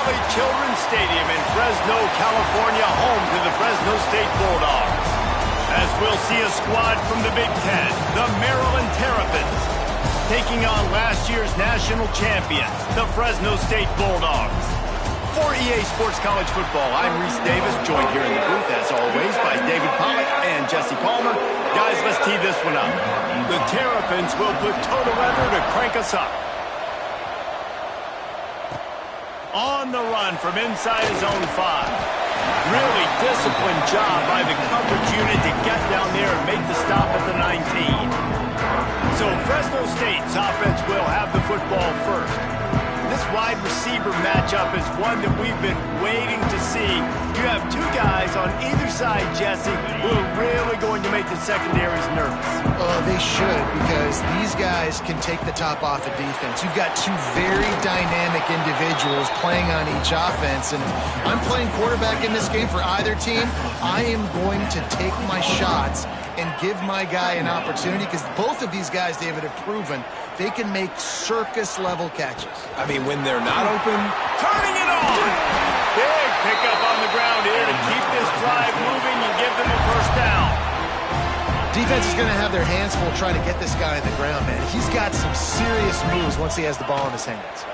Valley Children's Stadium in Fresno, California, home to the Fresno State Bulldogs. As we'll see a squad from the Big Ten, the Maryland Terrapins, taking on last year's national champions, the Fresno State Bulldogs. For EA Sports College Football, I'm Reese Davis, joined here in the booth, as always, by David Pollack and Jesse Palmer. Guys, let's tee this one up. The Terrapins will put total weather to crank us up. On the run from inside his own 5. Really disciplined job by the coverage unit to get down there and make the stop at the 19. So Fresno State's offense will have the football first. This wide receiver matchup is one that we've been waiting to see. You have two guys on either side, Jesse, who are really going to make the secondaries nervous. Oh, they should, because these guys can take the top off of defense. You've got two very dynamic individuals playing on each offense, and if I'm playing quarterback in this game for either team, I am going to take my shots and give my guy an opportunity, because both of these guys, David, have proven they can make circus-level catches. I mean, when they're not open, turning it on! Big pickup on the ground here to keep this drive moving and give them a first down. Defense is going to have their hands full trying to get this guy on the ground, man. He's got some serious moves once he has the ball in his hands.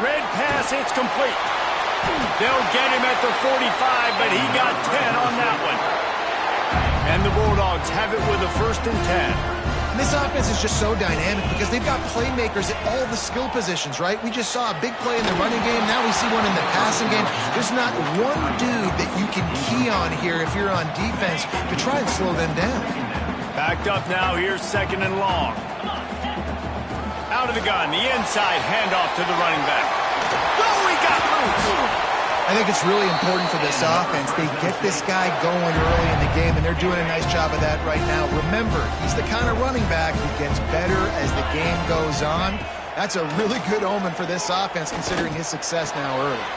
Red pass, it's complete. They'll get him at the 45, but he got 10 on that one. And the Bulldogs have it with a 1st and 10. This offense is just so dynamic because they've got playmakers at all the skill positions, right? We just saw a big play in the running game. Now we see one in the passing game. There's not one dude that you can key on here if you're on defense to try and slow them down. Backed up now. Here's 2nd and long. Out of the gun. The inside handoff to the running back. Oh, he got loose. I think it's really important for this offense. They get this guy going early in the game, and they're doing a nice job of that right now. Remember, he's the kind of running back who gets better as the game goes on. That's a really good omen for this offense, considering his success now early.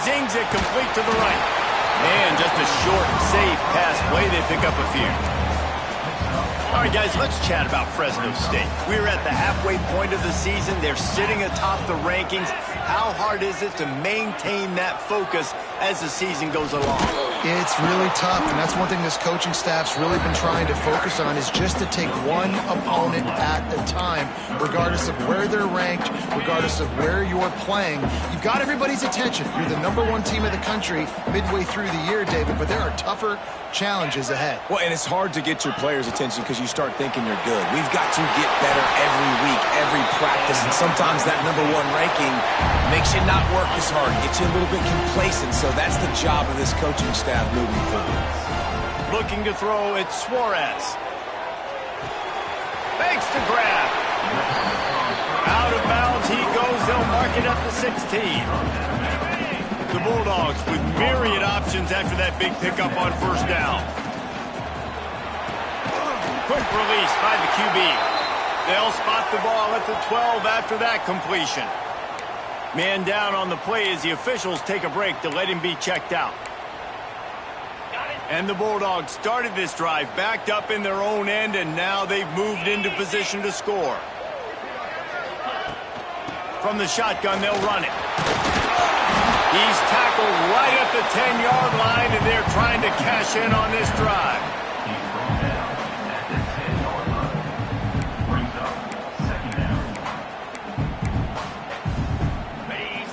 Zings it complete to the right. And just a short, safe pass play. They pick up a few. All right, guys, let's chat about Fresno State. We're at the halfway point of the season. They're sitting atop the rankings. How hard is it to maintain that focus as the season goes along? It's really tough, and that's one thing this coaching staff's really been trying to focus on, is just to take one opponent at a time, regardless of where they're ranked, regardless of where you're playing. You've got everybody's attention. You're the #1 team of the country midway through the year, David, but there are tougher challenges ahead. Well, and it's hard to get your players' attention because you start thinking you're good. We've got to get better every week, every practice, and sometimes that #1 ranking makes you not work as hard, gets you a little bit complacent, so that's the job of this coaching staff moving forward. Looking to throw, it's Suarez. Makes the grab. Out of bounds he goes, they'll mark it at the 16. The Bulldogs with myriad options after that big pickup on 1st down. Quick release by the QB. They'll spot the ball at the 12 after that completion. Man down on the play as the officials take a break to let him be checked out. And the Bulldogs started this drive backed up in their own end, and now they've moved into position to score. From the shotgun, they'll run it. He's tackled right at the 10-yard line, and they're trying to cash in on this drive.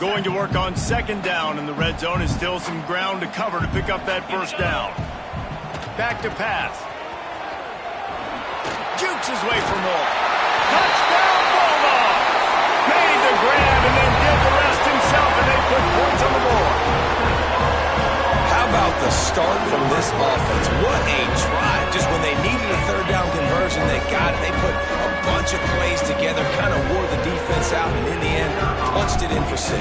Going to work on 2nd down, and the red zone is still some ground to cover to pick up that 1st down. Back to pass. Jukes his way for more. Touchdown, Bulldogs! Made the grab and then did the rest himself, and they put points on the board. How about the start from this offense? What a drive. Just when they needed a 3rd down conversion, they got it. They put a bunch of plays together, kind of wore the defense out, and in the end, punched it in for 6.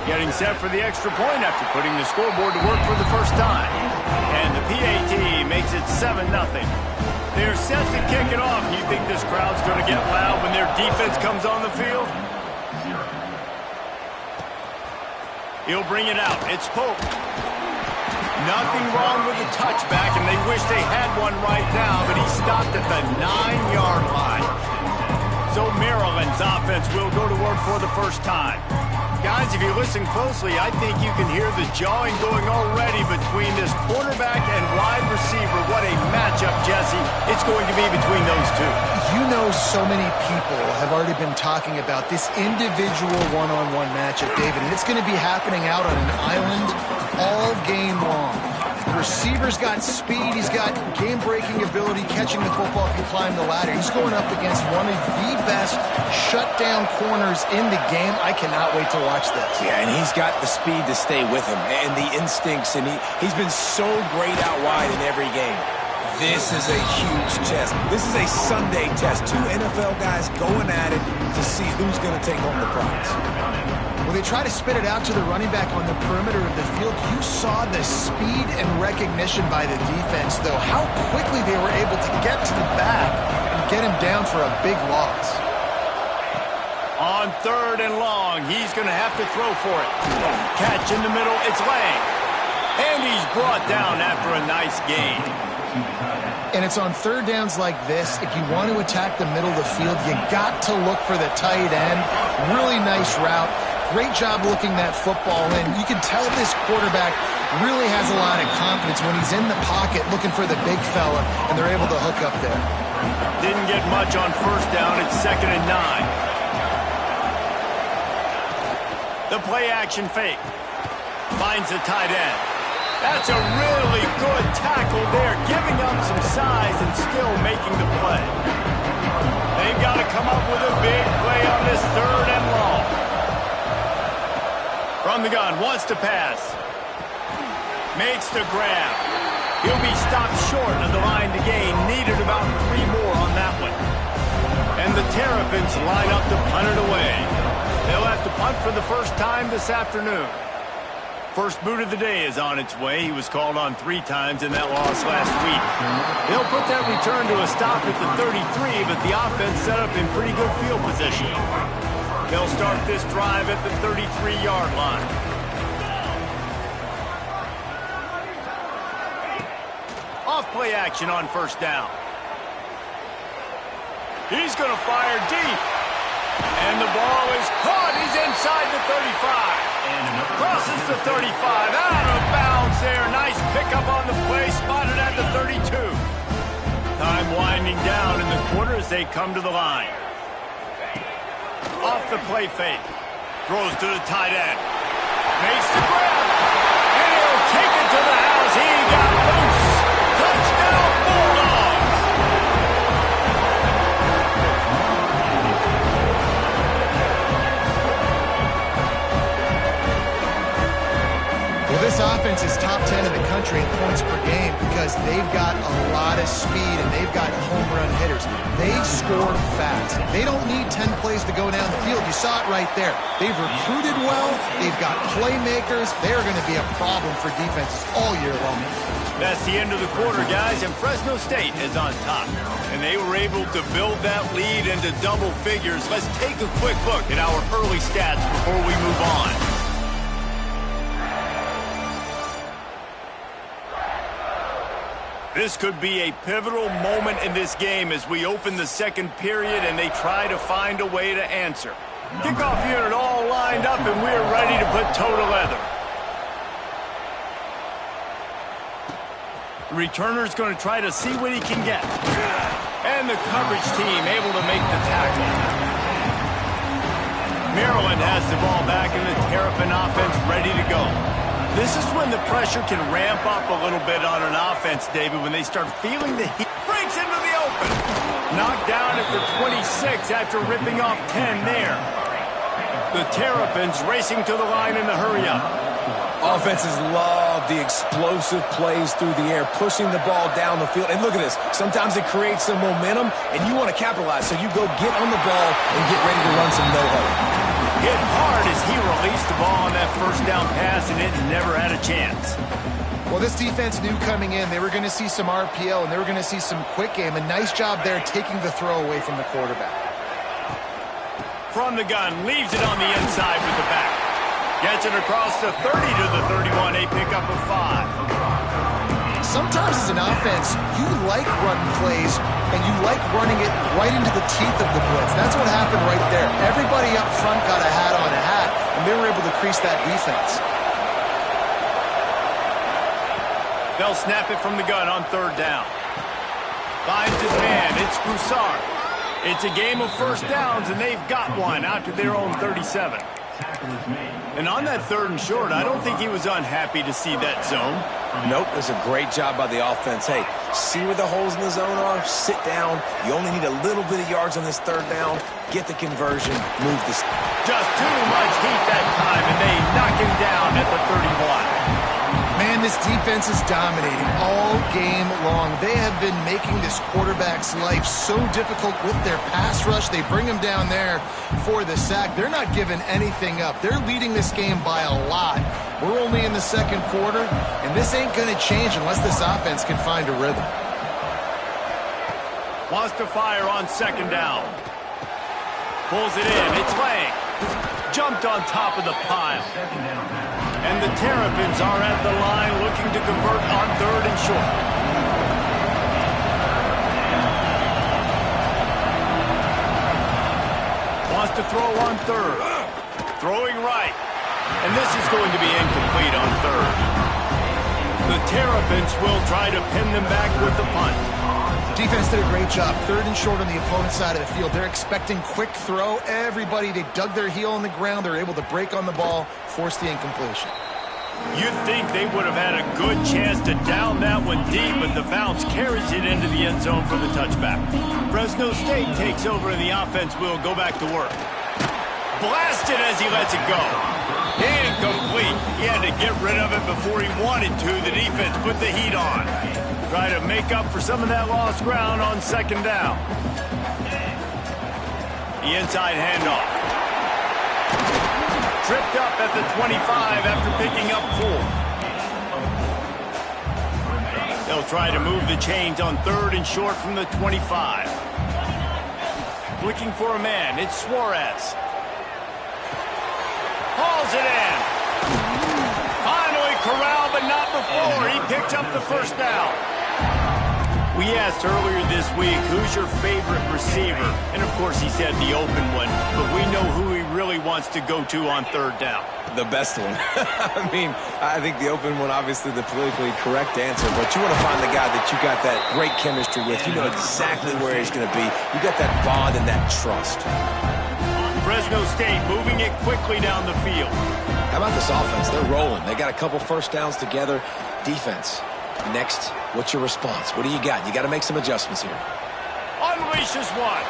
Getting set for the extra point after putting the scoreboard to work for the first time. And the PAT makes it 7-0. They're set to kick it off. You think this crowd's going to get loud when their defense comes on the field? He'll bring it out. It's Pope. Nothing wrong with the touchback, and they wish they had one right now, but he stopped at the 9-yard line. So Maryland's offense will go to work for the first time. Guys, if you listen closely, I think you can hear the jawing going already between this quarterback and wide receiver. What a matchup, Jesse, it's going to be between those two. You know, so many people have already been talking about this individual one-on-one matchup, David, and it's going to be happening out on an island all game long. The receiver's got speed, he's got game-breaking ability, catching the football, can climb the ladder. He's going up against one of the best shutdown corners in the game. I cannot wait to watch this. Yeah, and he's got the speed to stay with him and the instincts, and he's been so great out wide in every game. This is a huge test. This is a Sunday test. Two NFL guys going at it to see who's going to take home the prize. Well, they try to spit it out to the running back on the perimeter of the field. You saw the speed and recognition by the defense, though. How quickly they were able to get to the back and get him down for a big loss. On 3rd and long, he's going to have to throw for it. Catch in the middle, it's Lang. And he's brought down after a nice gain. And it's on 3rd downs like this. If you want to attack the middle of the field, you got to look for the tight end. Really nice route. Great job looking that football in. You can tell this quarterback really has a lot of confidence when he's in the pocket looking for the big fella, and they're able to hook up there. Didn't get much on 1st down. It's 2nd and 9. The play action fake. Finds the tight end. That's a really good tackle there, giving up some size and still making the play. They've got to come up with a big play on this 3rd and long. From the gun, wants to pass. Makes the grab. He'll be stopped short of the line to gain. Needed about 3 more on that one. And the Terrapins line up to punt it away. They'll have to punt for the first time this afternoon. First boot of the day is on its way. He was called on 3 times in that loss last week. They'll put that return to a stop at the 33, but the offense set up in pretty good field position. They'll start this drive at the 33-yard line. Off play action on 1st down. He's going to fire deep. And the ball is caught. He's inside the 35. Crosses the 35. Out of bounds there. Nice pickup on the play. Spotted at the 32. Time winding down in the quarter as they come to the line. Off the play fake. Throws to the tight end. Makes the grab. And he'll take it to the house. He got loose. Touchdown Bulldogs. Well, this offense is top 10 in the country in points per game because they've got a lot of speed and they've got home run hitters. They score fast. They don't need 10 plays to go down the field. You saw it right there. They've recruited well. They've got playmakers. They're going to be a problem for defenses all year long. That's the end of the quarter, guys, and Fresno State is on top. And they were able to build that lead into double figures. Let's take a quick look at our early stats before we move on. This could be a pivotal moment in this game as we open the 2nd period and they try to find a way to answer. Kickoff unit all lined up and we're ready to put toe to leather. The returner's going to try to see what he can get. And the coverage team able to make the tackle. Maryland has the ball back and the Terrapin offense ready to go. This is when the pressure can ramp up a little bit on an offense, David, when they start feeling the heat. Breaks into the open. Knocked down at the 26 after ripping off 10 there. The Terrapins racing to the line in the hurry-up. Offenses love the explosive plays through the air, pushing the ball down the field. And look at this. Sometimes it creates some momentum, and you want to capitalize. So you go get on the ball and get ready to run some no-huddle. Hit hard as he released the ball on that 1st down pass, and it never had a chance. Well, this defense knew coming in they were going to see some RPO and they were going to see some quick game. A nice job there taking the throw away from the quarterback. From the gun, leaves it on the inside with the back. Gets it across the 30 to the 31, a pickup of 5. Sometimes as an offense, you like run plays and you like running it right into the teeth of the blitz. That's what happened right there. Everybody up front got a hat on a hat. And and they were able to crease that defense. They'll snap it from the gun on third down. Finds his man. It's Broussard. It's a game of first downs, and they've got one out to their own 37. And on that third and short, I don't think he was unhappy to see that zone. Nope, it was a great job by the offense. Hey, see where the holes in the zone are? Sit down. You only need a little bit of yards on this third down. Get the conversion. Move this. Just too much heat that time, and they knock him down at the 31. Man, this defense is dominating all game long. They have been making this quarterback's life so difficult with their pass rush. They bring him down there for the sack. They're not giving anything up. They're leading this game by a lot. We're only in the second quarter, and this ain't going to change unless this offense can find a rhythm. Wants to fire on second down. Pulls it in. It's Lang. Jumped on top of the pile. And the Terrapins are at the line looking to convert on third and short. Wants to throw on third. Throwing right. And this is going to be incomplete on third. The Terrapins will try to pin them back with the punt. Defense did a great job. Third and short on the opponent's side of the field. They're expecting quick throw. Everybody, they dug their heel in the ground. They're able to break on the ball, force the incompletion. You'd think they would have had a good chance to down that one deep, but the bounce carries it into the end zone for the touchback. Fresno State takes over, and the offense will go back to work. Blasted as he lets it go. Incomplete. He had to get rid of it before he wanted to. The defense put the heat on. Try to make up for some of that lost ground on second down. The inside handoff. Tripped up at the 25 after picking up 4. They'll try to move the chains on third and short from the 25. Looking for a man. It's Suarez. Hauls it in. Finally corralled, but not before. He picked up the first down. We asked earlier this week, who's your favorite receiver? And, of course, he said the open one. But we know who he really wants to go to on third down. The best one. I mean, I think the open one, obviously the politically correct answer, but you want to find the guy that you got that great chemistry with. You know exactly where he's going to be. You got that bond and that trust. Fresno State moving it quickly down the field. How about this offense? They're rolling. They got a couple first downs together. Defense. Next, what's your response? What do you got? You got to make some adjustments here. Unleashes one.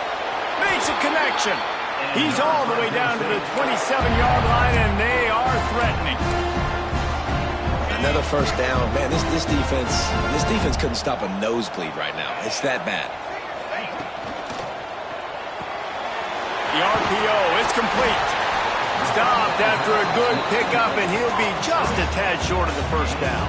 Makes a connection. He's all the way down to the 27-yard line, and they are threatening. Another first down. Man, this defense couldn't stop a nosebleed right now. It's that bad. The RPO is complete. Stopped after a good pickup, and he'll be just a tad short of the first down.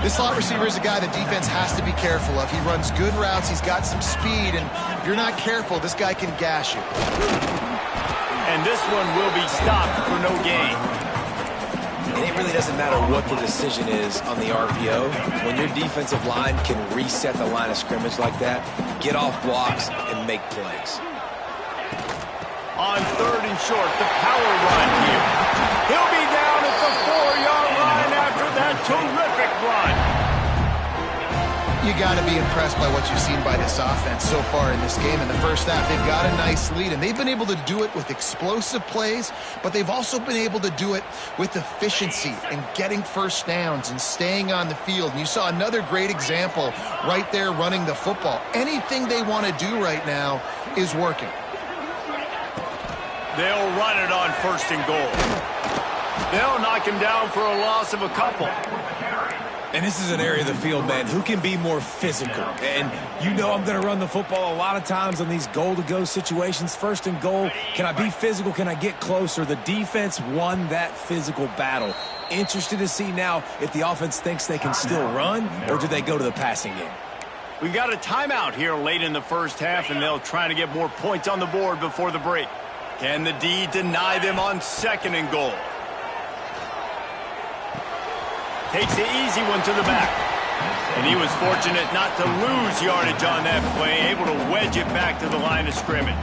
This slot receiver is a guy the defense has to be careful of. He runs good routes. He's got some speed, and if you're not careful, this guy can gash you. And this one will be stopped for no gain. And it really doesn't matter what the decision is on the RPO. When your defensive line can reset the line of scrimmage like that, get off blocks and make plays. On third and short, the power run here. He'll be down at the 4-yard line after that terrific run. You got to be impressed by what you've seen by this offense so far in this game. In the first half, they've got a nice lead, and they've been able to do it with explosive plays, but they've also been able to do it with efficiency and getting first downs and staying on the field. And you saw another great example right there running the football. Anything they want to do right now is working. They'll run it on first and goal. They'll knock him down for a loss of a couple. And this is an area of the field, man, who can be more physical. And you know I'm going to run the football a lot of times on these goal-to-go situations. First and goal, can I be physical? Can I get closer? The defense won that physical battle. Interested to see now if the offense thinks they can still run, or do they go to the passing game? We got a timeout here late in the first half, and they'll try to get more points on the board before the break. Can the D deny them on second and goal? Takes the easy one to the back. And he was fortunate not to lose yardage on that play, able to wedge it back to the line of scrimmage.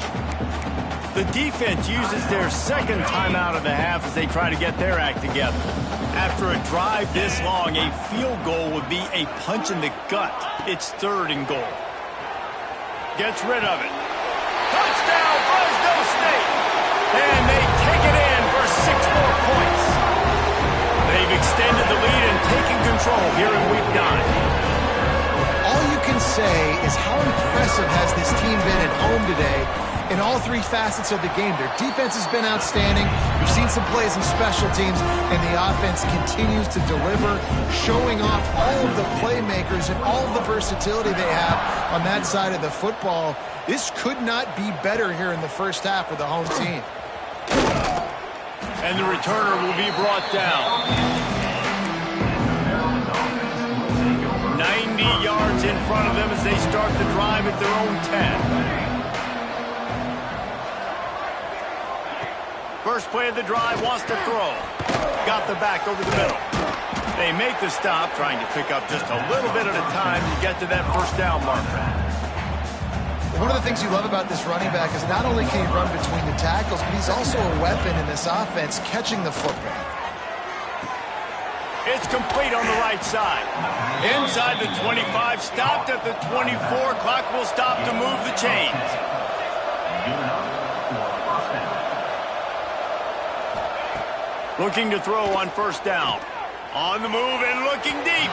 The defense uses their second timeout of the half as they try to get their act together. After a drive this long, a field goal would be a punch in the gut. It's 3rd and goal. Gets rid of it. Touchdown, Fresno State! And they take it in for 6 more points. They've extended the lead and taken control here in Week 9. All you can say is how impressive has this team been at home today in all 3 facets of the game. Their defense has been outstanding. We've seen some plays in special teams, and the offense continues to deliver, showing off all of the playmakers and all of the versatility they have on that side of the football. This could not be better here in the first half for the home team. And the returner will be brought down. 90 yards in front of them as they start the drive at their own 10. First play of the drive, wants to throw. Got the back over the middle. They make the stop, trying to pick up just a little bit at a time to get to that first down marker. One of the things you love about this running back is not only can he run between the tackles, but he's also a weapon in this offense, catching the football. It's complete on the right side. Inside the 25, stopped at the 24. Clock will stop to move the chains. Looking to throw on first down. On the move and looking deep.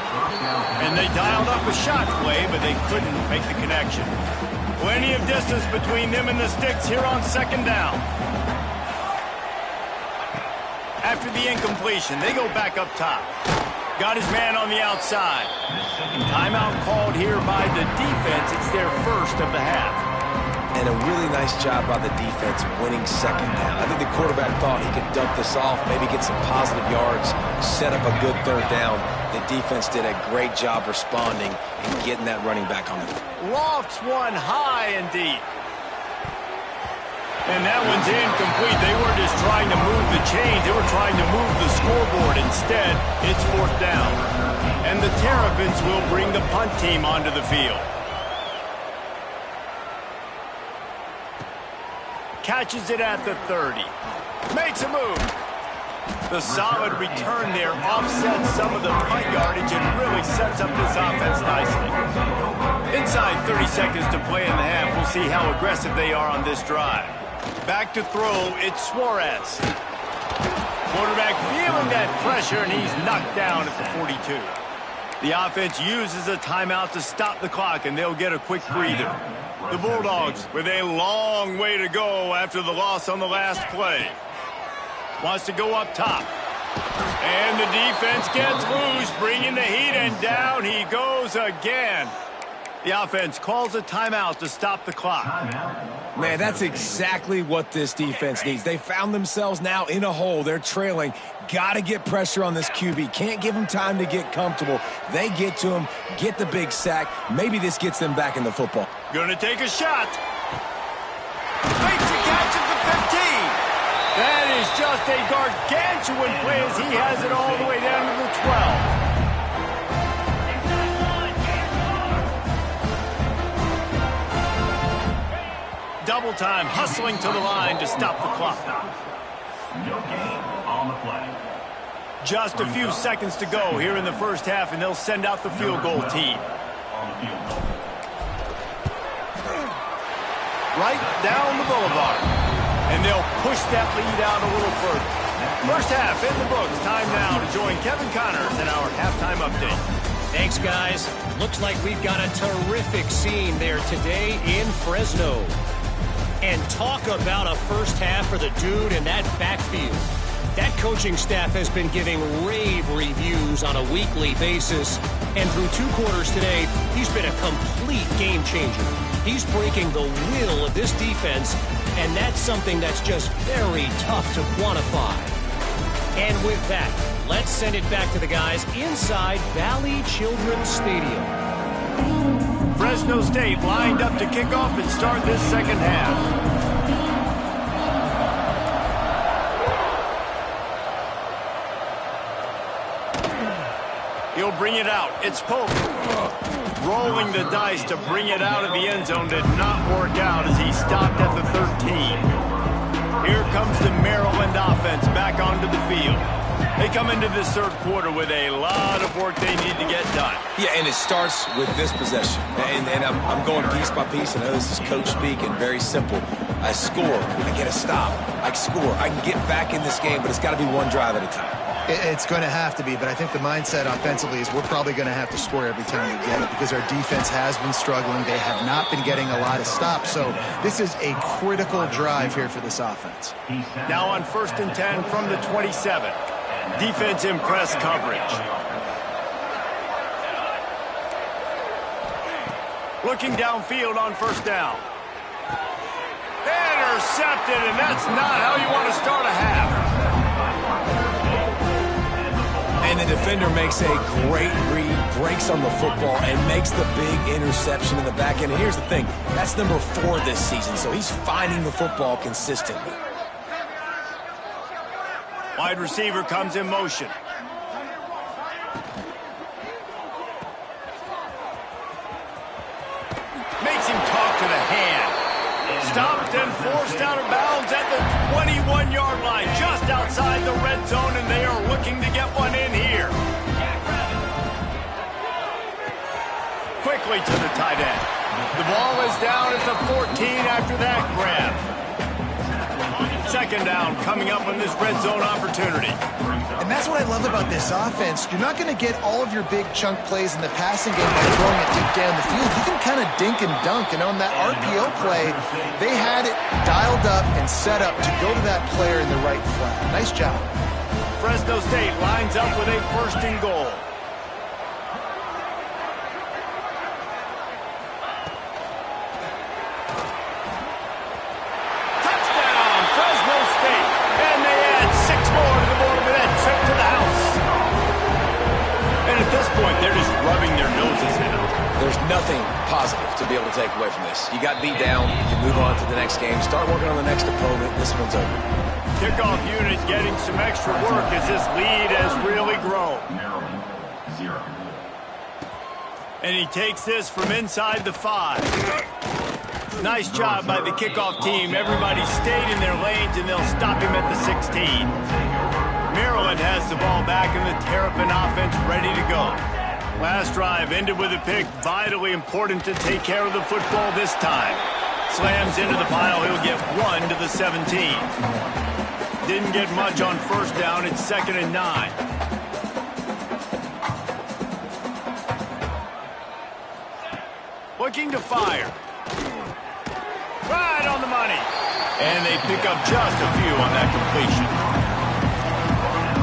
And they dialed up a shot play, but they couldn't make the connection. Plenty of distance between them and the sticks here on second down. After the incompletion, they go back up top. Got his man on the outside. Timeout called here by the defense. It's their first of the half. And a really nice job by the defense winning second down. I think the quarterback thought he could dump this off, maybe get some positive yards, set up a good 3rd down. The defense did a great job responding and getting that running back on the field. Lofts one high and deep. And that one's incomplete. They weren't just trying to move the chains. They were trying to move the scoreboard. Instead, it's 4th down. And the Terrapins will bring the punt team onto the field. Catches it at the 30. Makes a move. The solid return there offsets some of the punt yardage and really sets up this offense nicely. Inside 30 seconds to play in the half. We'll see how aggressive they are on this drive. Back to throw, it's Suarez. Quarterback feeling that pressure, and he's knocked down at the 42. The offense uses a timeout to stop the clock, and they'll get a quick breather. The Bulldogs with a long way to go after the loss on the last play. Wants to go up top. And the defense gets loose, bringing the heat, and down he goes again. The offense calls a timeout to stop the clock. Man, that's exactly what this defense needs. They found themselves now in a hole. They're trailing. Got to get pressure on this QB. Can't give him time to get comfortable. They get to him, get the big sack. Maybe this gets them back in the football. Gonna take a shot. Makes a catch at the 15. That is just a gargantuan play as he has it all the way down to the 12. Double time, hustling to the line to stop the clock. No gain on the play. Just a few seconds to go here in the first half, and they'll send out the field goal team. Right down the boulevard. And they'll push that lead out a little further. First half in the books. Time now to join Kevin Connors in our halftime update. Thanks, guys. Looks like we've got a terrific scene there today in Fresno. And talk about a first half for the dude in that backfield. That coaching staff has been giving rave reviews on a weekly basis. And through 2 quarters today, he's been a complete game changer. He's breaking the will of this defense, and that's something that's just very tough to quantify. And with that, let's send it back to the guys inside Valley Children's Stadium. Fresno State lined up to kick off and start this second half. He'll bring it out. It's Pope. Rolling the dice to bring it out of the end zone did not work out as he stopped at the 13. Here comes the Maryland offense back onto the field. They come into this third quarter with a lot of work they need to get done. Yeah, and it starts with this possession. And I'm going piece by piece. I know this is coach speak and very simple. I score. I get a stop. I score. I can get back in this game, but it's got to be one drive at a time. It's going to have to be, but I think the mindset offensively is we're probably going to have to score every time we get it because our defense has been struggling. They have not been getting a lot of stops, so this is a critical drive here for this offense. Now on 1st and 10 from the 27. Defense in press coverage. Looking downfield on 1st down. Intercepted, and that's not how you want to start a half. And the defender makes a great read, breaks on the football, and makes the big interception in the back end. And here's the thing, that's number 4 this season, so he's finding the football consistently. Wide receiver comes in motion. Makes him talk to the hand. Stopped and forced out of bounds at the 21-yard line, just outside the red zone, and they are looking to get one in here. Quickly to the tight end. The ball is down at the 14 after that grab. 2nd down coming up on this red zone opportunity. And that's what I love about this offense. You're not going to get all of your big chunk plays in the passing game by throwing it deep down the field. You can kind of dink and dunk. And on that RPO play, they had it dialed up and set up to go to that player in the right flat. Nice job. Fresno State lines up with a 1st and goal. They're just rubbing their noses in it. There's nothing positive to be able to take away from this. You got beat down, you move on to the next game, start working on the next opponent. This one's over. Kickoff unit getting some extra work as this lead has really grown. Maryland, 0. And he takes this from inside the 5. Nice job by the kickoff team. Everybody stayed in their lanes, and they'll stop him at the 16. Maryland has the ball back, and the Terrapin offense ready to go. Last drive ended with a pick. Vitally important to take care of the football this time. Slams into the pile. He'll get 1 to the 17. Didn't get much on 1st down. It's 2nd and 9. Looking to fire. Right on the money. And they pick up just a few on that completion.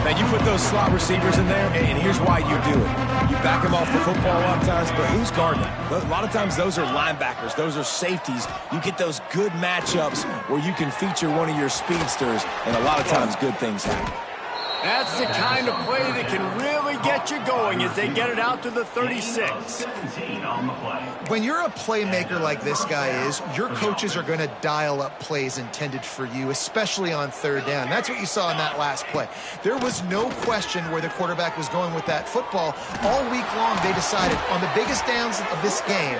Now, you put those slot receivers in there, and here's why you do it. You back them off the football a lot of times, but who's guarding them? A lot of times those are linebackers. Those are safeties. You get those good matchups where you can feature one of your speedsters, and a lot of times good things happen. That's the kind of play that can really get you going as they get it out to the 36. 17 on the play. When you're a playmaker like this guy is, your coaches are going to dial up plays intended for you, especially on 3rd down. That's what you saw in that last play. There was no question where the quarterback was going with that football. All week long, they decided on the biggest downs of this game,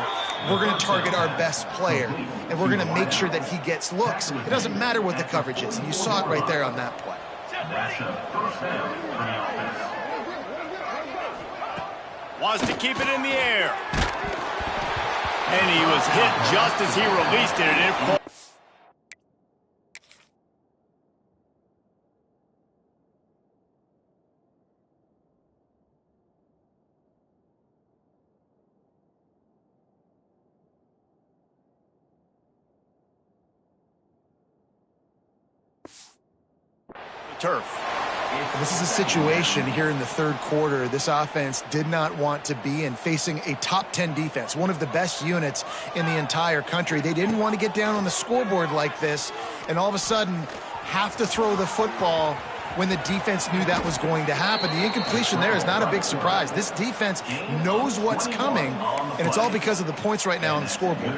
we're going to target our best player, and we're going to make sure that he gets looks. It doesn't matter what the coverage is, and you saw it right there on that play. That's a 1st down for the offense. Wants to keep it in the air. And he was hit just as he released it. And it turf. This is a situation here in the 3rd quarter this offense did not want to be in, facing a top 10 defense, one of the best units in the entire country. They didn't want to get down on the scoreboard like this and all of a sudden have to throw the football when the defense knew that was going to happen. The incompletion there is not a big surprise. This defense knows what's coming, and it's all because of the points right now on the scoreboard.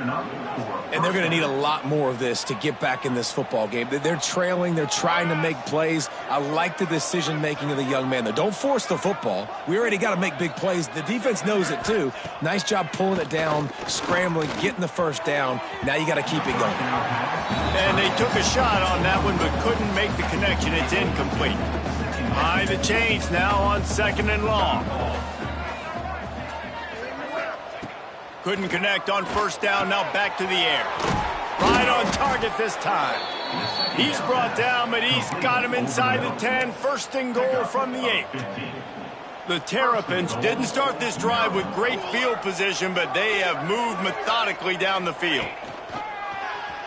And they're going to need a lot more of this to get back in this football game. They're trailing. They're trying to make plays. I like the decision-making of the young man, though. Don't force the football. We already got to make big plays. The defense knows it, too. Nice job pulling it down, scrambling, getting the first down. Now you got to keep it going. And they took a shot on that one, but couldn't make the connection. It's incomplete. Behind the chains now on 2nd and long. Couldn't connect on 1st down, now back to the air. Right on target this time. He's brought down, but he's got him inside the 10. 1st and goal from the 8. The Terrapins didn't start this drive with great field position, but they have moved methodically down the field.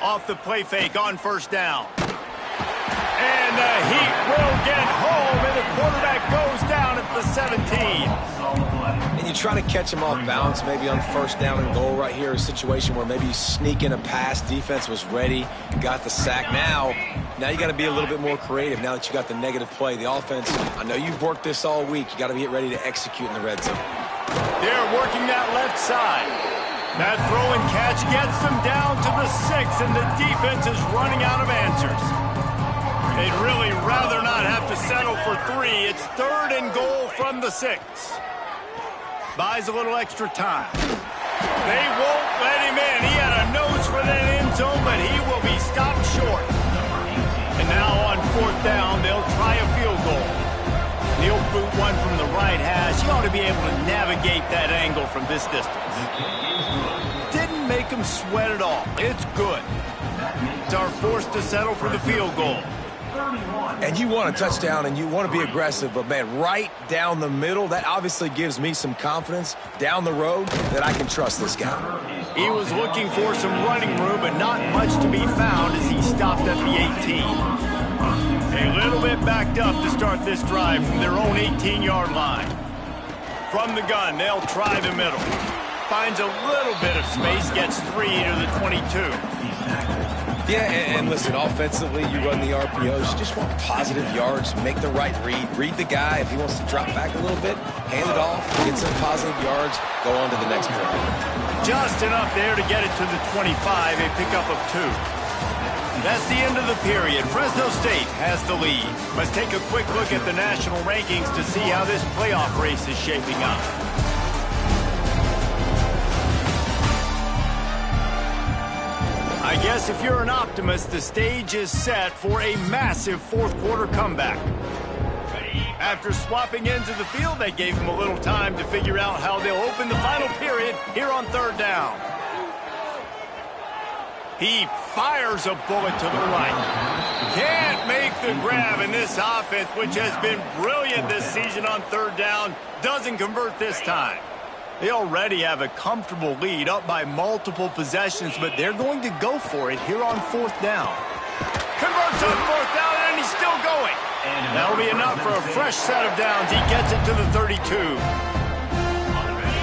Off the play fake on 1st down. And the Heat will get home, and the quarterback goes down at the 17. And you try to catch him off balance, maybe on 1st down and goal right here, a situation where maybe you sneak in a pass, defense was ready, got the sack. Now you got to be a little bit more creative now that you got the negative play. The offense, I know you've worked this all week. You got to get ready to execute in the red zone. They're working that left side. That throw and catch gets them down to the 6, and the defense is running out of answers. They'd really rather not have to settle for 3. It's 3rd and goal from the 6. Buys a little extra time. They won't let him in. He had a nose for that end zone, but he will be stopped short. And now on 4th down, they'll try a field goal. He'll boot one from the right hash. He ought to be able to navigate that angle from this distance. Didn't make him sweat at all. It's good. It's our forced to settle for the field goal. And you want a touchdown and you want to be aggressive, but man, right down the middle, that obviously gives me some confidence down the road that I can trust this guy. He was looking for some running room, but not much to be found as he stopped at the 18. A little bit backed up to start this drive from their own 18-yard line. From the gun, they'll try the middle. Finds a little bit of space, gets 3 to the 22. Yeah, and listen, offensively, you run the RPOs. You just want positive yards, make the right read the guy. If he wants to drop back a little bit, hand it off, get some positive yards, go on to the next play. Just enough there to get it to the 25, a pickup of 2. That's the end of the period. Fresno State has the lead. Let's take a quick look at the national rankings to see how this playoff race is shaping up. I guess if you're an optimist, the stage is set for a massive 4th quarter comeback. After swapping ends of the field, they gave him a little time to figure out how they'll open the final period here on 3rd down. He fires a bullet to the right. Can't make the grab, in this offense, which has been brilliant this season on 3rd down, doesn't convert this time. They already have a comfortable lead, up by multiple possessions, but they're going to go for it here on 4th down. Converts on 4th down, and he's still going. That'll be enough for a fresh set of downs. He gets it to the 32.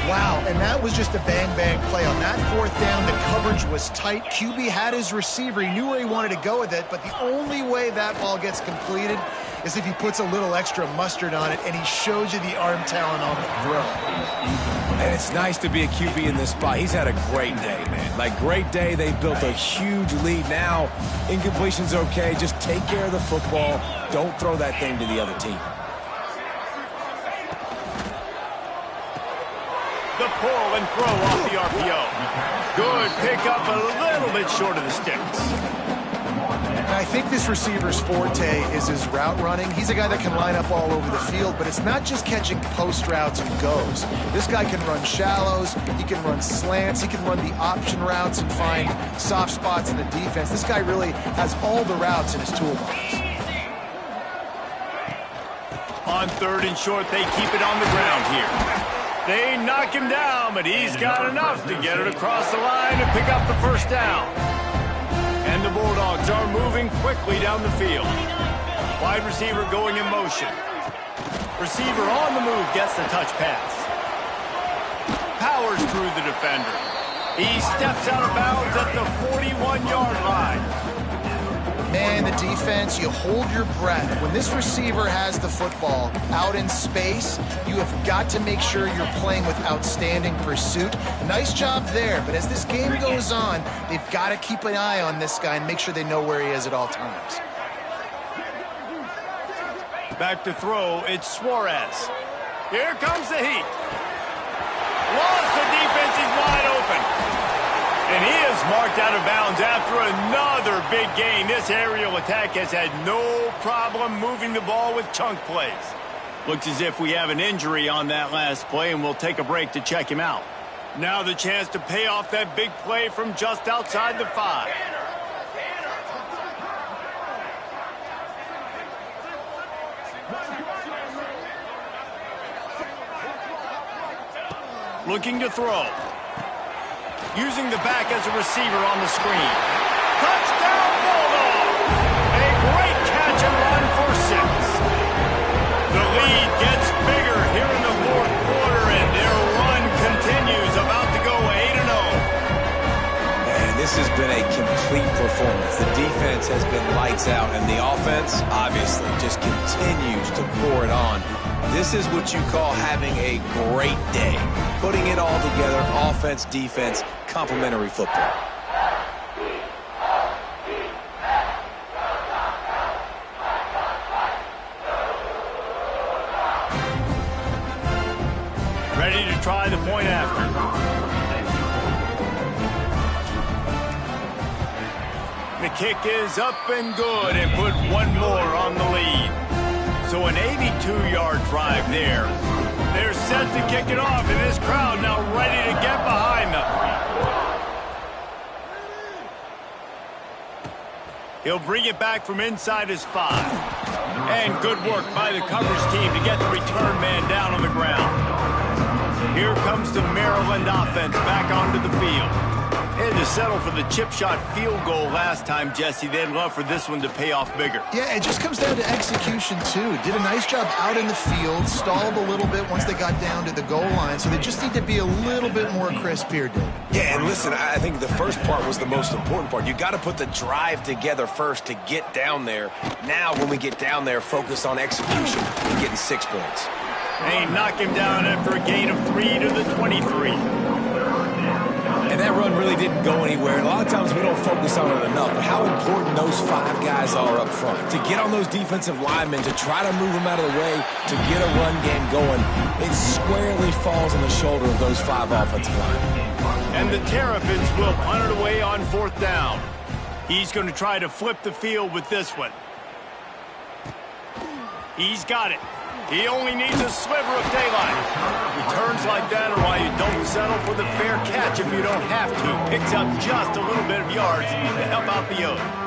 Wow, and that was just a bang-bang play. On that 4th down, the coverage was tight. QB had his receiver. He knew where he wanted to go with it, but the only way that ball gets completed is if he puts a little extra mustard on it, and he shows you the arm talent on the throw. And it's nice to be a QB in this spot. He's had a great day, man. Like, great day. They've built a huge lead now. Incompletion's okay. Just take care of the football. Don't throw that thing to the other team. The pull and throw off the RPO. Good pickup, a little bit short of the sticks. I think this receiver's forte is his route running. He's a guy that can line up all over the field, but it's not just catching post routes and goes. This guy can run shallows, he can run slants, he can run the option routes and find soft spots in the defense. This guy really has all the routes in his toolbox. On 3rd and short, they keep it on the ground here. They knock him down, but he's got enough to get it across the line and pick up the 1st down. And the Bulldogs are moving quickly down the field. Wide receiver going in motion. Receiver on the move gets the touch pass. Powers through the defender. He steps out of bounds at the 41-yard line. Man, the defense, you hold your breath. When this receiver has the football out in space, you have got to make sure you're playing with outstanding pursuit. Nice job there, but as this game goes on, they've got to keep an eye on this guy and make sure they know where he is at all times. Back to throw, it's Suarez. Here comes the heat. Lost the defense, he's wide open. And he is marked out of bounds after another big gain. This aerial attack has had no problem moving the ball with chunk plays. Looks as if we have an injury on that last play, and we'll take a break to check him out. Now the chance to pay off that big play from just outside the 5. Looking to throw. Using the back as a receiver on the screen. Touchdown, Bulldog! A great catch and run for 6. The lead gets bigger here in the 4th quarter, and their run continues, about to go 8-0. Man, this has been a complete performance. The defense has been lights out, and the offense, obviously, just continues to pour it on. This is what you call having a great day. Putting it all together, offense, defense, complementary football. Ready to try the point after. The kick is up and good, and put one more on the lead. So an 82-yard drive there. They're set to kick it off, and this crowd now ready to get behind them. He'll bring it back from inside his 5. And good work by the coverage team to get the return man down on the ground. Here comes the Maryland offense back onto the field. They had to settle for the chip shot field goal last time, Jesse. They'd love for this one to pay off bigger. Yeah, it just comes down to execution, too. Did a nice job out in the field, stalled a little bit once they got down to the goal line, so they just need to be a little bit more crisp here, Dave. Yeah, and listen, I think the first part was the most important part. You got to put the drive together first to get down there. Now, when we get down there, focus on execution and getting 6 points. They knock him down after a gain of 3 to the 23. And that run really didn't go anywhere. A lot of times we don't focus on it enough, but how important those 5 guys are up front. To get on those defensive linemen, to try to move them out of the way, to get a run game going, it squarely falls on the shoulder of those 5 offensive linemen. And the Terrapins will punt it away on 4th down. He's going to try to flip the field with this one. He's got it. He only needs a sliver of daylight. Returns like that are why you don't settle for the fair catch if you don't have to. Picks up just a little bit of yards to help out the other.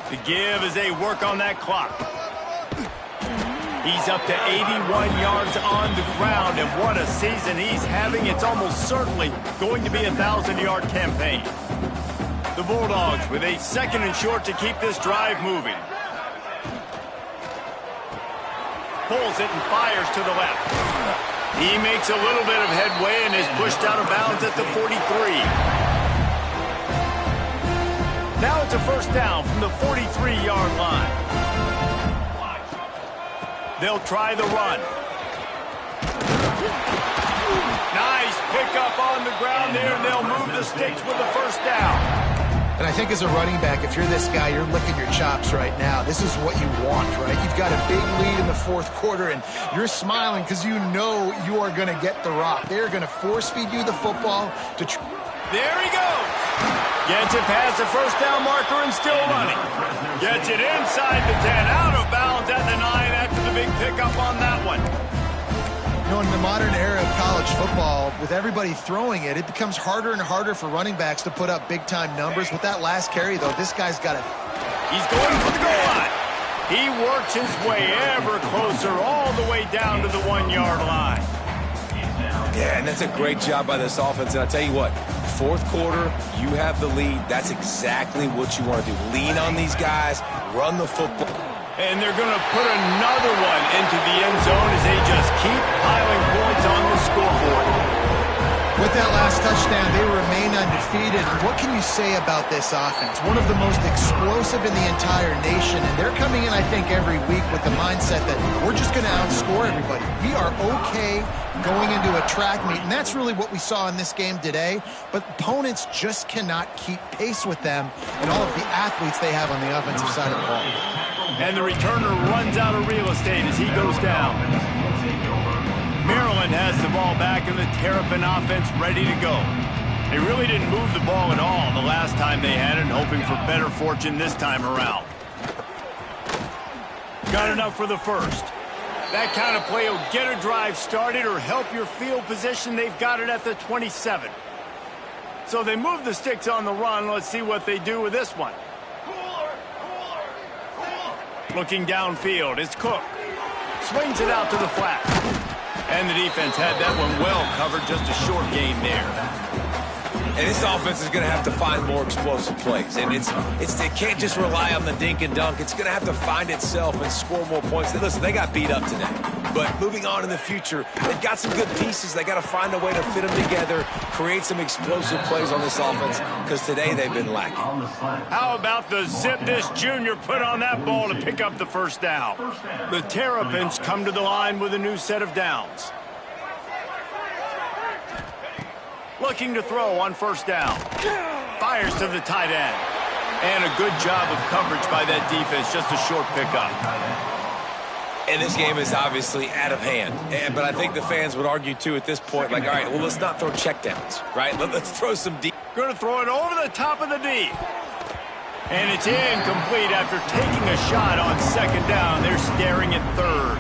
The give as they work on that clock. He's up to 81 yards on the ground, and what a season he's having. It's almost certainly going to be a 1,000-yard campaign. The Bulldogs with a 2nd and short to keep this drive moving. Pulls it and fires to the left. He makes a little bit of headway and is pushed out of bounds at the 43. Now it's a 1st down from the 43-yard line. They'll try the run. Nice pickup on the ground there, and they'll move the sticks with the 1st down. And I think as a running back, if you're this guy, you're licking your chops right now. This is what you want, right? You've got a big lead in the 4th quarter, and you're smiling because you know you are going to get the rock. They're going to force-feed you the football to... There he goes. Gets it past the 1st down marker and still running. Gets it inside the 10, out of bounds at the 9 after the big pickup on that one. You know, in the modern era of college football, with everybody throwing it, it becomes harder and harder for running backs to put up big-time numbers. With that last carry, though, this guy's got it. He's going for the goal line. He works his way ever closer all the way down to the 1-yard line. Yeah, and that's a great job by this offense. And I'll tell you what, fourth quarter, you have the lead. That's exactly what you want to do. Lean on these guys, run the football. And they're going to put another one into the end zone as they just keep piling points on the scoreboard. With that last touchdown, they remain undefeated. What can you say about this offense? One of the most explosive in the entire nation, and they're coming in, I think, every week with the mindset that we're just going to outscore everybody. We are okay going into a track meet, and that's really what we saw in this game today, but opponents just cannot keep pace with them and all of the athletes they have on the offensive side of the ball. And the returner runs out of real estate as he goes down. Maryland has the ball back and the Terrapin offense ready to go. They really didn't move the ball at all the last time they had it, hoping for better fortune this time around. Got enough for the first. That kind of play will get a drive started or help your field position. They've got it at the 27. So they move the sticks on the run. Let's see what they do with this one. Looking downfield, it's Cook. Swings it out to the flat. And the defense had that one well covered, just a short gain there. And this offense is going to have to find more explosive plays. And it can't just rely on the dink and dunk. It's going to have to find itself and score more points. Listen, they got beat up today. But moving on in the future, they've got some good pieces. They got to find a way to fit them together, create some explosive plays on this offense, because today they've been lacking. How about the zip this junior put on that ball to pick up the first down? The Terrapins come to the line with a new set of downs. Looking to throw on first down. Fires to the tight end. And a good job of coverage by that defense. Just a short pickup. And this game is obviously out of hand. But I think the fans would argue, too, at this point, like, all right, well, let's not throw checkdowns, right? Let's throw some deep. Going to throw it over the top of the D. And it's incomplete after taking a shot on second down. They're staring at third.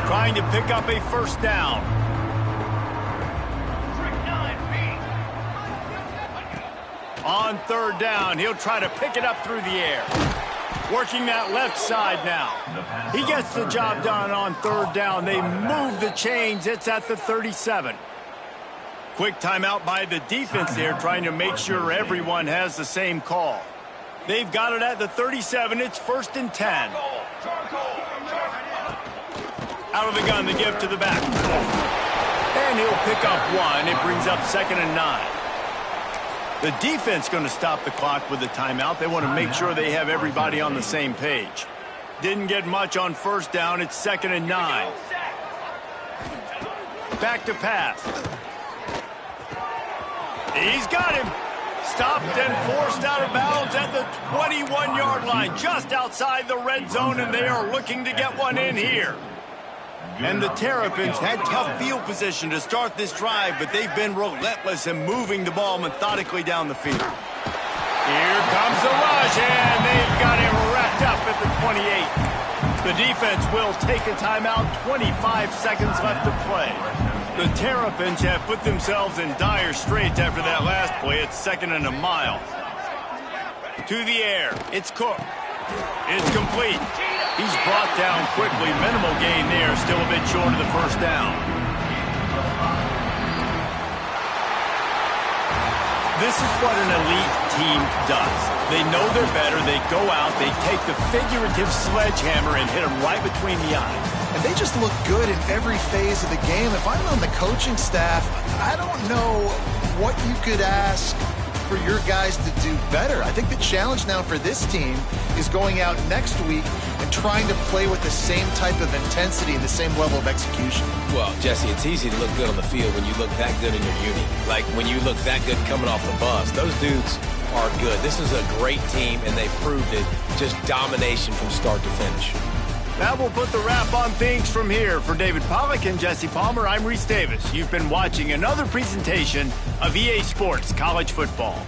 Trying to pick up a first down. On third down, he'll try to pick it up through the air. Working that left side now. He gets the job done on third down. They move the chains. It's at the 37. Quick timeout by the defense there, trying to make sure everyone has the same call. They've got it at the 37. It's 1st and 10. Out of the gun, the give to the back. And he'll pick up one. It brings up 2nd and 9. The defense going to stop the clock with the timeout. They want to make sure they have everybody on the same page. Didn't get much on first down. It's 2nd and 9. Back to pass. He's got him. Stopped and forced out of bounds at the 21-yard line, just outside the red zone, and they are looking to get one in here. And the Terrapins had tough field position to start this drive, but they've been relentless in moving the ball methodically down the field. Here comes the rush, and they've got him wrapped up at the 28. The defense will take a timeout, 25 seconds left to play. The Terrapins have put themselves in dire straits after that last play. It's 2nd and a mile. To the air, it's Cook. It's complete. He's brought down quickly. Minimal gain there. Still a bit short of the first down. This is what an elite team does. They know they're better. They go out. They take the figurative sledgehammer and hit them right between the eyes. And they just look good in every phase of the game. If I'm on the coaching staff, I don't know what you could ask for your guys to do better. I think the challenge now for this team is going out next week and trying to play with the same type of intensity and the same level of execution. Well, Jesse, it's easy to look good on the field when you look that good in your uni. Like when you look that good coming off the bus. Those dudes are good. This is a great team, and they proved it. Just domination from start to finish. That will put the wrap on things from here. For David Pollack and Jesse Palmer, I'm Reese Davis. You've been watching another presentation of EA Sports College Football.